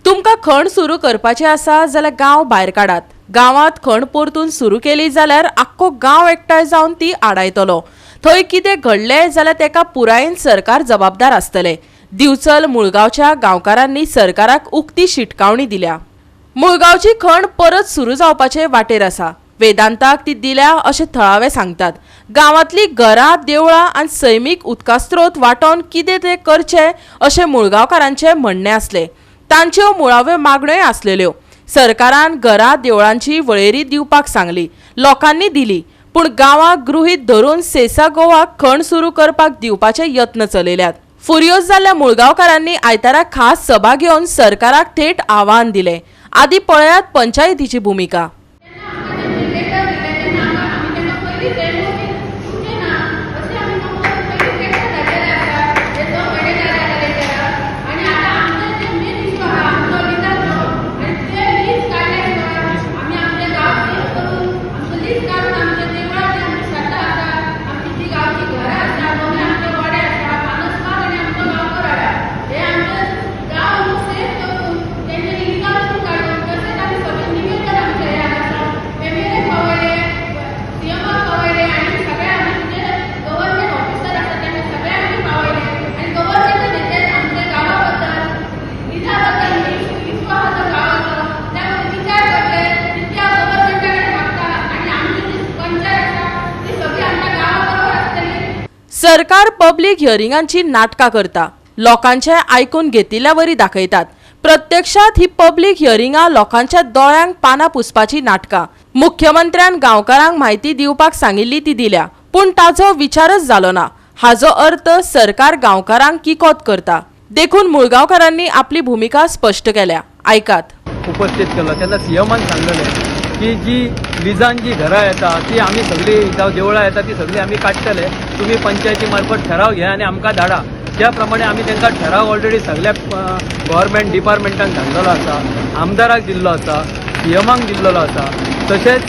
तुमकां खण सुरू करपाची आसा जाल्यार गांव भायर काडात। गांवांत खण परतून सुरू केली जाल्यार आख्खो गांव एकठांय जावन ती आडायतलो। थंय कितें घडलें जाल्यार तेका पुरायेन सरकार जबाबदार आसतले। दिवचल मुळगांवच्या गांवकारांनी सरकाराक उक्ती शिटकावणी दिल्या। मुळगांवची खण परत सुरू जावपाचे वाटेर आसा। वेदांताक ती दिल्या अशें थळावे सांगतात। गांवांतली घरां, देवळां आनी सैमीक उदकास्त्रोत वांटोवन कितें ते करचे अशें मुळगांवकारांचे म्हणणे आसले। तांच्यो मुळाव्यो मागण्योय आसलेल्यो। सरकारान घरां, देवळांची वळेरी दिवपाक सांगली। लोकांनी दिली, पूण गांवाक गृहीत धरून सेसा गोवाक खण सुरू करपाक दिवपाचे यत्न चलयल्यात। फुर्योज जाल्ल्या मुळगांवकारांनी आयतारा खास सभा घेवन सरकाराक थेट आव्हान दिलें। आदी पळयात पंचायतीची भुमिका। सरकार पब्लिक हियरिंगांची नाटकां करता, लोकांचे आयकून घेतिल्ल्या वरी दाखयतात। प्रत्यक्षात ही पब्लिक हियरिंगां लोकांच्या दोळ्यांक पानां पुसपाची नाटकां। मुख्यमंत्र्यान गांवकारांक म्हायती दिवपाक सांगिल्ली ती दिल्या, पूण ताचो विचारच जालो ना। हाचो अर्थ सरकार गांवकारांक किकोत करता। देखून मुळगांवकारांनी आपली भूमिका स्पश्ट केल्या। ऐकात। उपस्थित केलो तेन्ना सीएमान सांगलेलें की जी लिजान जी घरां येता ती आमी सगळी जावं देवळां येता ती सगळी आमी काडटले। तुम्ही पंचायती मार्फत ठराव घ्या आनी आमकां धाडा। त्या प्रमाणे आमी तांकां ठराव ऑलरेडी सगळ्या गव्हर्मेंट डिपार्टमेंटान धाडलेलो आसा, आमदाराक दिल्लो आसा, सीएमाक दिल्लो आसा, तशेंच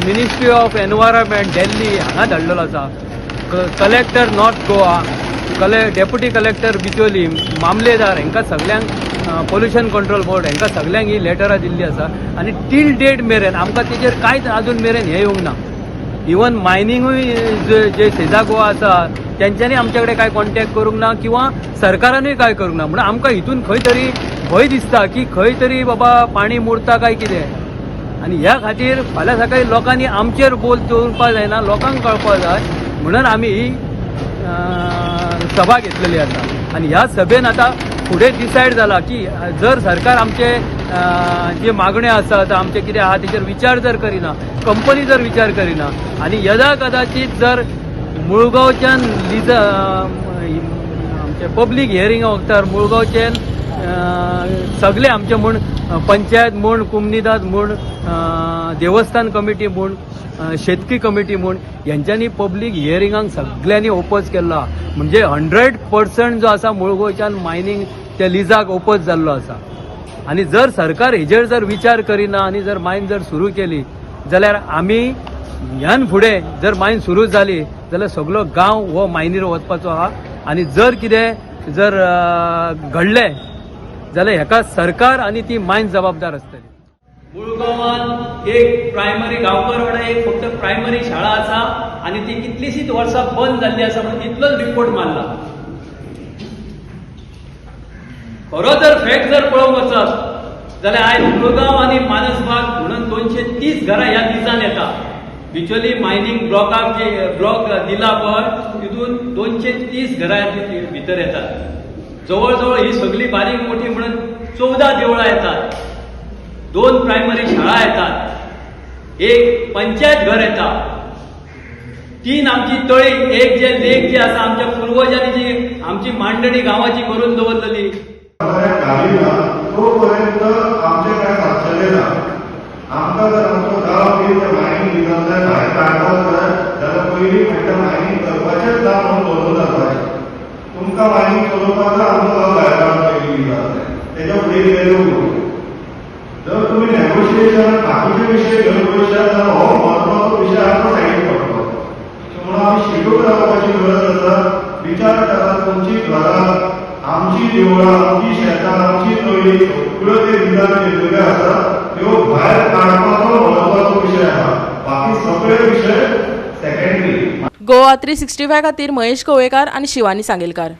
मिनिस्ट्री ऑफ एनवायरमेंट दिल्ली हांगा धाडलेलो आसा। Collector north Goa, deputy collector Bicholim, मामलेदार हांकां सगळ्यांक पोल्युशन कंट्रोल बोर्ड हांकां सगळ्यांक ही लेटरां दिल्ली आसा। आनी टील डेट मेरेन आमकां तेजेर कांयच अजून मेरेन हें येवंक ना। इवन मायनिंगूय जे सेजा गोवा आसा तेंच्यांनी आमचे कडेन कांय कॉन्टॅक्ट करूंक ना किंवा सरकारानूय काय करूंक ना। म्हणून आमकां हितून खंय तरी भंय दिसता की खंय तरी बाबा पाणी मुरता काय कितें। आनी ह्या खातीर फाल्यां सकाळी लोकांनी आमचेर बोल दवरपाक जायना, लोकांक कळपाक जाय म्हणून आमी ही सभा घेतलेली आसा। आनी ह्या सभेन आतां फुडें डिसायड जाला की जर सरकार आमचे जे मागण्यो आसात आमचे कितें आहा तेचेर विचार जर करिना, कंपनी जर विचार करिना आनी यदा कदाचित जर मुळगांवच्यान आमचे पब्लीक हियरिंगा वखदार मुळगांवच्यान सगळे आमचे म्हूण पंचायत म्हूण, कुमनीदाद म्हूण, देवस्थान कमिटी म्हूण, शेतकी कमिटी म्हूण यांच्यांनी पब्लीक हियरिंगांक सगळ्यांनी ओपोज केला। म्हणजे 100% जो आसा मुळगांवच्यान मायनिंग त्या लिजाक ओपोज जाल्लो आसा। आनी जर सरकार हेजेर जर विचार करिना आनी जर मायन जर सुरू केली जाल्यार आमी ह्यान फुडें जर मायन सुरू जाली जाल्यार सगळो गांव हो मायनीर वचपाचो आहा। आनी जर कितें जर घडलें जाल्यार हेका सरकार आनी ती मायन जबाबदार आसतली। मुळगांवांत एक प्रायमरी गांवकर एक फक्त प्रायमरी शाळा आसा आनी ती कितलीशींच वर्सां बंद जाल्ली आसा म्हणून इतलोच रिपोर्ट मारला। खरो जर फॅक्ट जर पळोवंक वचत जाल्यार आयज मुळगांव आनी मानसबाग म्हणून 230 घरां ह्या लिजान येता। बिचोली मायनिंग ब्लॉकाक जे ब्लॉक दिला पळय तितून 230 घरां भितर येतात। जवळ जवळ ही सगळी बारीक मोठी म्हणून 14 देवळां येतात, 2 प्रायमरी शाळा येतात, एक पंचायत घर येता, 3 आमची तळी, एक जे लेक जे आसा आमच्या पूर्वजांनी जी आमची मांडणी गांवाची करून दवरलेली तोपर्यंत आमचे काय साधले ना। आमकां जर आमचो गांव बी जर मायनींग लिजांतल्यान भायर काडपाक जाय जाल्यार पयलीं म्हणटा मायनींग करपाचेंच ना म्हणून दवरला जाय। तुमकां मायनींग चलोवपाक जाय आमचो गांव भायर काडून पयलीं लिजांतल्यान, तेच्या फुडें गेलो जर तुम्ही नेगोशिएशन बाकीचे विषय घेवन पळयशात जाल्यार हो म्हत्वाचो विशय आमकां सायडीक पडटलो। म्हणून आमी शिकून रावपाची गरज आसा। विचार करा, तुमची घरां आमची देवळां, आमची शेतां, आमची न्हंय सगळ्यो ते रिजान केल्ल्यो आसा त्यो भायर काडपाचो म्हत्वाचो विशय आसा. बाकी सगळे विशय सेकंडरी. गोवा 365 खातीर महेश गोवेकार आनी शिवानी सांगेलकार.